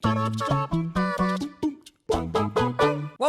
While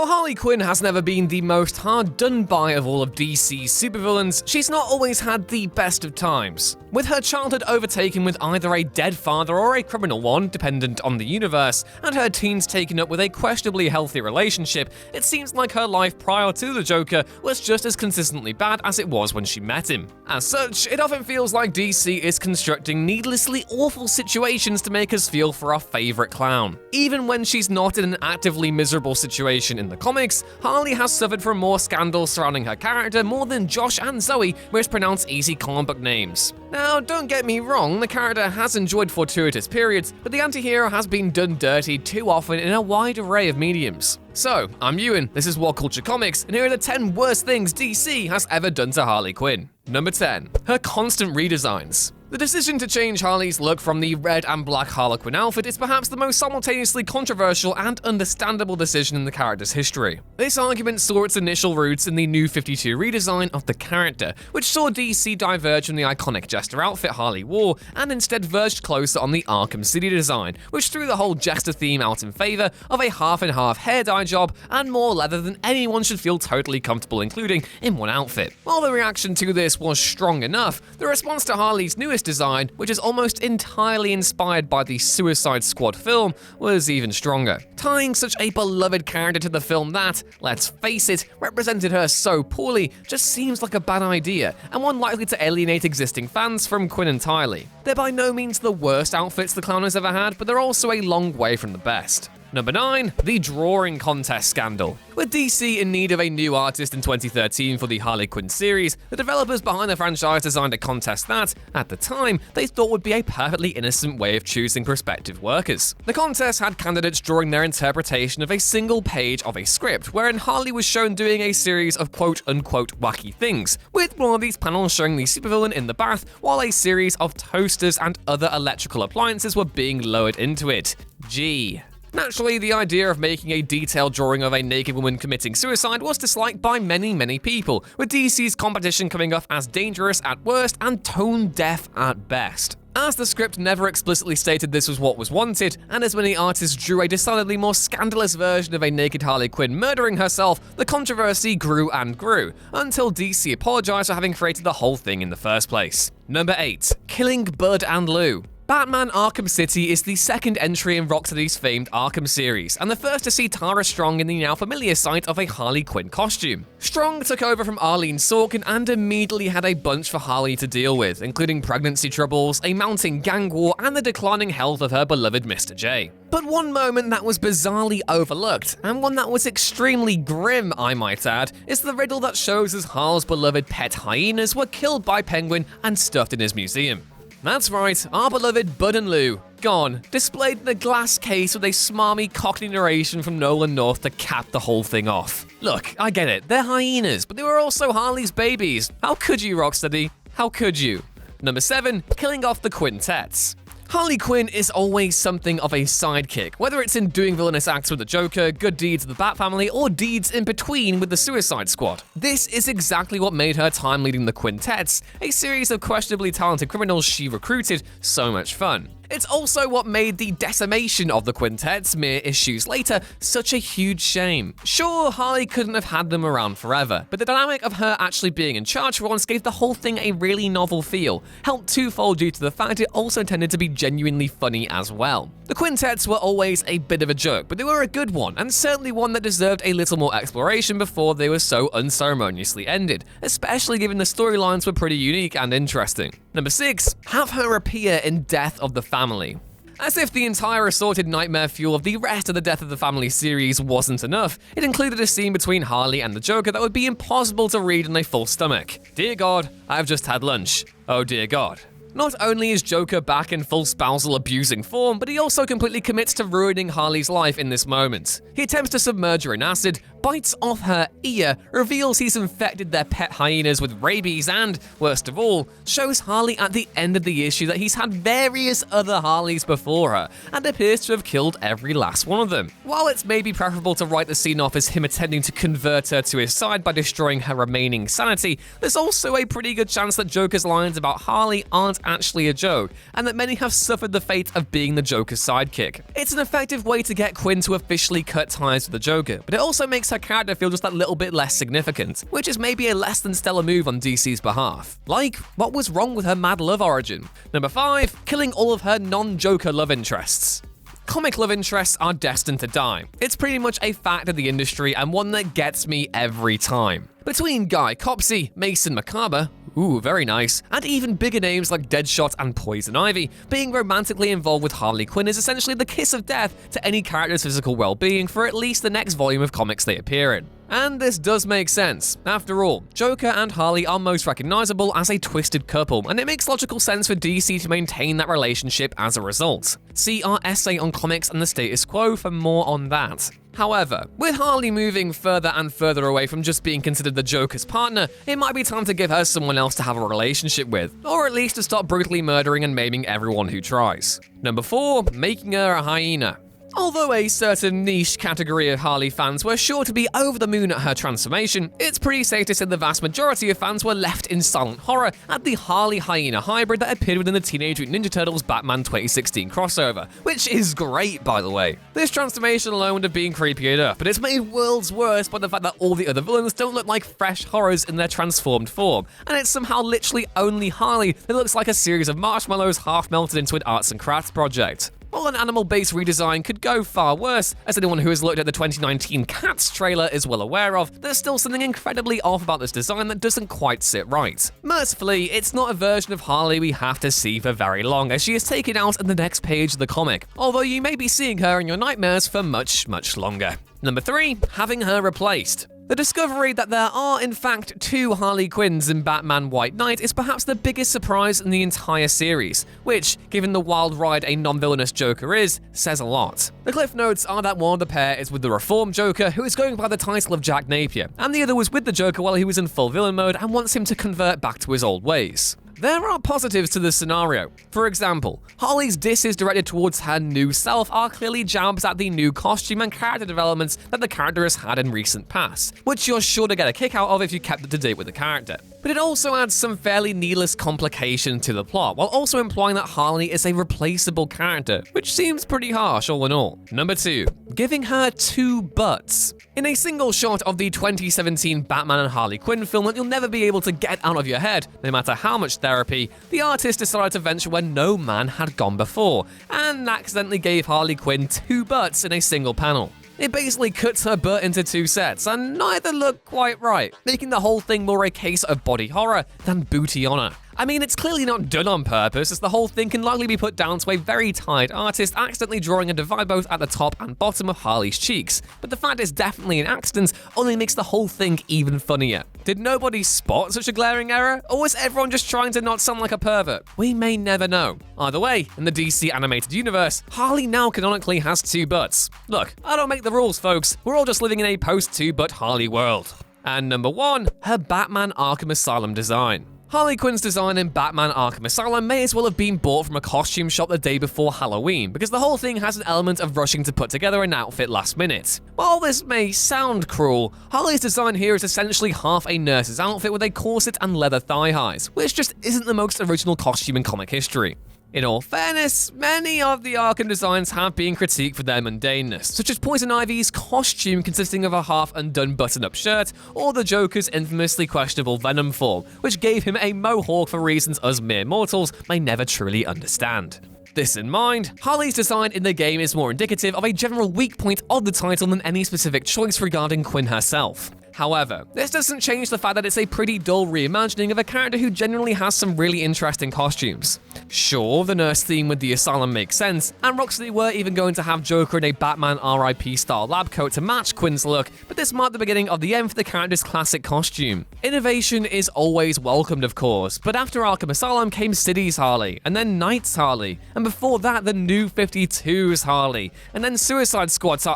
Harley Quinn has never been the most hard done by of all of DC's supervillains, she's not always had the best of times. With her childhood overtaken with either a dead father or a criminal one, dependent on the universe, and her teens taken up with a questionably healthy relationship, it seems like her life prior to the Joker was just as consistently bad as it was when she met him. As such, it often feels like DC is constructing needlessly awful situations to make us feel for our favorite clown. Even when she's not in an actively miserable situation in the comics, Harley has suffered from more scandals surrounding her character more than Josh and Zoe, mispronounce easy comic book names. Now, don't get me wrong, the character has enjoyed fortuitous periods, but the anti-hero has been done dirty too often in a wide array of mediums. So, I'm Ewan, this is What Culture Comics, and here are the 10 worst things DC has ever done to Harley Quinn. Number 10. Her constant redesigns. The decision to change Harley's look from the red and black Harley Quinn outfit is perhaps the most simultaneously controversial and understandable decision in the character's history. This argument saw its initial roots in the New 52 redesign of the character, which saw DC diverge from the iconic Jester outfit Harley wore and instead verged closer on the Arkham City design, which threw the whole Jester theme out in favor of a half-and-half hair dye job and more leather than anyone should feel totally comfortable including in one outfit. While the reaction to this was strong enough, the response to Harley's newest design, which is almost entirely inspired by the Suicide Squad film, was even stronger. Tying such a beloved character to the film that, let's face it, represented her so poorly just seems like a bad idea, and one likely to alienate existing fans from Quinn entirely. They're by no means the worst outfits the clown has ever had, but they're also a long way from the best. Number 9. The drawing contest scandal. With DC in need of a new artist in 2013 for the Harley Quinn series, the developers behind the franchise designed a contest that, at the time, they thought would be a perfectly innocent way of choosing prospective workers. The contest had candidates drawing their interpretation of a single page of a script, wherein Harley was shown doing a series of quote-unquote wacky things, with one of these panels showing the supervillain in the bath while a series of toasters and other electrical appliances were being lowered into it. Gee. Naturally, the idea of making a detailed drawing of a naked woman committing suicide was disliked by many people, with DC's competition coming off as dangerous at worst and tone-deaf at best. As the script never explicitly stated this was what was wanted, and as many artists drew a decidedly more scandalous version of a naked Harley Quinn murdering herself, the controversy grew and grew, until DC apologized for having created the whole thing in the first place. Number 8. Killing Bud and Lou. Batman Arkham City is the second entry in Rocksteady's famed Arkham series, and the first to see Tara Strong in the now familiar sight of a Harley Quinn costume. Strong took over from Arlene Sorkin and immediately had a bunch for Harley to deal with, including pregnancy troubles, a mounting gang war, and the declining health of her beloved Mr. J. But one moment that was bizarrely overlooked, and one that was extremely grim, I might add, is the riddle that shows us Harl's beloved pet hyenas were killed by Penguin and stuffed in his museum. That's right, our beloved Bud and Lou, gone, displayed in a glass case with a smarmy Cockney narration from Nolan North to cap the whole thing off. Look, I get it, they're hyenas, but they were also Harley's babies. How could you, Rocksteady? How could you? Number 7, killing off the Quintets. Harley Quinn is always something of a sidekick, whether it's in doing villainous acts with the Joker, good deeds of the Bat family, or deeds in between with the Suicide Squad. This is exactly what made her time leading the Quintets, a series of questionably talented criminals she recruited, so much fun. It's also what made the decimation of the Quintets, mere issues later, such a huge shame. Sure, Harley couldn't have had them around forever, but the dynamic of her actually being in charge for once gave the whole thing a really novel feel, helped twofold due to the fact it also tended to be genuinely funny as well. The Quintets were always a bit of a joke, but they were a good one, and certainly one that deserved a little more exploration before they were so unceremoniously ended, especially given the storylines were pretty unique and interesting. Number 6, have her appear in Death of the Family. As if the entire assorted nightmare fuel of the rest of the Death of the Family series wasn't enough, it included a scene between Harley and the Joker that would be impossible to read on a full stomach. Dear God, I've just had lunch. Oh dear God. Not only is Joker back in full spousal abusing form, but he also completely commits to ruining Harley's life in this moment. He attempts to submerge her in acid, bites off her ear, reveals he's infected their pet hyenas with rabies, and, worst of all, shows Harley at the end of the issue that he's had various other Harleys before her, and appears to have killed every last one of them. While it's maybe preferable to write the scene off as him attempting to convert her to his side by destroying her remaining sanity, there's also a pretty good chance that Joker's lines about Harley aren't actually a joke, and that many have suffered the fate of being the Joker's sidekick. It's an effective way to get Quinn to officially cut ties with the Joker, but it also makes her character feel just that little bit less significant, which is maybe a less than stellar move on DC's behalf. Like, what was wrong with her mad love origin? Number 5, killing all of her non-Joker love interests. Comic love interests are destined to die. It's pretty much a fact of the industry and one that gets me every time. Between Guy Copsey, Mason Macabre, ooh, very nice, and even bigger names like Deadshot and Poison Ivy, being romantically involved with Harley Quinn is essentially the kiss of death to any character's physical well-being for at least the next volume of comics they appear in. And this does make sense. After all, Joker and Harley are most recognizable as a twisted couple, and it makes logical sense for DC to maintain that relationship as a result. See our essay on comics and the status quo for more on that. However, with Harley moving further and further away from just being considered the Joker's partner, it might be time to give her someone else to have a relationship with, or at least to stop brutally murdering and maiming everyone who tries. Number 4, making her a hyena. Although a certain niche category of Harley fans were sure to be over the moon at her transformation, it's pretty safe to say the vast majority of fans were left in silent horror at the Harley-Hyena hybrid that appeared within the Teenage Mutant Ninja Turtles Batman 2016 crossover, which is great, by the way. This transformation alone would have been creepy enough, but it's made worlds worse by the fact that all the other villains don't look like fresh horrors in their transformed form, and it's somehow literally only Harley that looks like a series of marshmallows half melted into an arts and crafts project. While an animal-based redesign could go far worse, as anyone who has looked at the 2019 Cats trailer is well aware of, there's still something incredibly off about this design that doesn't quite sit right. Mercifully, it's not a version of Harley we have to see for very long, as she is taken out in the next page of the comic, although you may be seeing her in your nightmares for much, much longer. Number 3, having her replaced. The discovery that there are, in fact, 2 Harley Quinns in Batman White Knight is perhaps the biggest surprise in the entire series, which, given the wild ride a non-villainous Joker is, says a lot. The cliff notes are that one of the pair is with the reformed Joker, who is going by the title of Jack Napier, and the other was with the Joker while he was in full villain mode and wants him to convert back to his old ways. There are positives to this scenario. For example, Harley's disses directed towards her new self are clearly jabs at the new costume and character developments that the character has had in recent past, which you're sure to get a kick out of if you kept up to date with the character. But it also adds some fairly needless complication to the plot, while also implying that Harley is a replaceable character, which seems pretty harsh all in all. Number 2, giving her 2 butts. In a single shot of the 2017 Batman and Harley Quinn film that you'll never be able to get out of your head, no matter how much therapy, the artist decided to venture where no man had gone before, and accidentally gave Harley Quinn 2 butts in a single panel. It basically cuts her butt into 2 sets, and neither look quite right, making the whole thing more a case of body horror than booty honor. I mean, it's clearly not done on purpose, as the whole thing can likely be put down to a very tired artist accidentally drawing a divide both at the top and bottom of Harley's cheeks. But the fact it's definitely an accident only makes the whole thing even funnier. Did nobody spot such a glaring error? Or was everyone just trying to not sound like a pervert? We may never know. Either way, in the DC animated universe, Harley now canonically has 2 butts. Look, I don't make the rules, folks. We're all just living in a post-2-butt Harley world. And number 1, her Batman Arkham Asylum design. Harley Quinn's design in Batman Arkham Asylum may as well have been bought from a costume shop the day before Halloween, because the whole thing has an element of rushing to put together an outfit last minute. While this may sound cruel, Harley's design here is essentially half a nurse's outfit with a corset and leather thigh highs, which just isn't the most original costume in comic history. In all fairness, many of the Arkham designs have been critiqued for their mundaneness, such as Poison Ivy's costume consisting of a half-undone button-up shirt, or the Joker's infamously questionable Venom form, which gave him a mohawk for reasons us mere mortals may never truly understand. This in mind, Harley's design in the game is more indicative of a general weak point of the title than any specific choice regarding Quinn herself. However, this doesn't change the fact that it's a pretty dull reimagining of a character who generally has some really interesting costumes. Sure, the nurse theme with the asylum makes sense, and Rocksteady were even going to have Joker in a Batman RIP style lab coat to match Quinn's look, but this marked the beginning of the end for the character's classic costume. Innovation is always welcomed, of course, but after Arkham Asylum came City's Harley, and then Knight's Harley, and before that the New 52's Harley, and then Suicide Squad's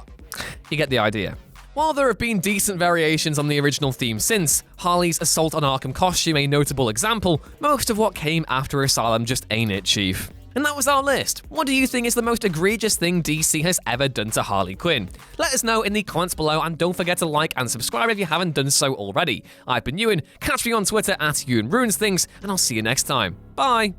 You get the idea. While there have been decent variations on the original theme since, Harley's Assault on Arkham costume a notable example, most of what came after Asylum just ain't it, Chief. And that was our list. What do you think is the most egregious thing DC has ever done to Harley Quinn? Let us know in the comments below, and don't forget to like and subscribe if you haven't done so already. I've been Ewan, catch me on Twitter at EwanRuinsThings, and I'll see you next time. Bye!